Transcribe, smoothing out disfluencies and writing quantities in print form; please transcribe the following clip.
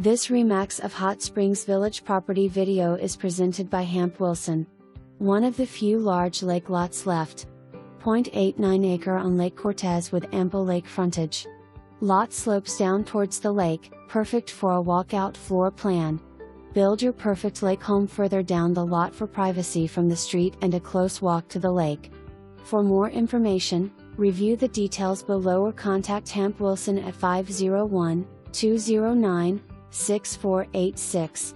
This Remax of Hot Springs Village property video is presented by Hamp Wilson. One of the few large lake lots left. 0.89 acre on Lake Cortez with ample lake frontage. Lot slopes down towards the lake, perfect for a walkout floor plan. Build your perfect lake home further down the lot for privacy from the street and a close walk to the lake. For more information, review the details below or contact Hamp Wilson at 501-209-6486.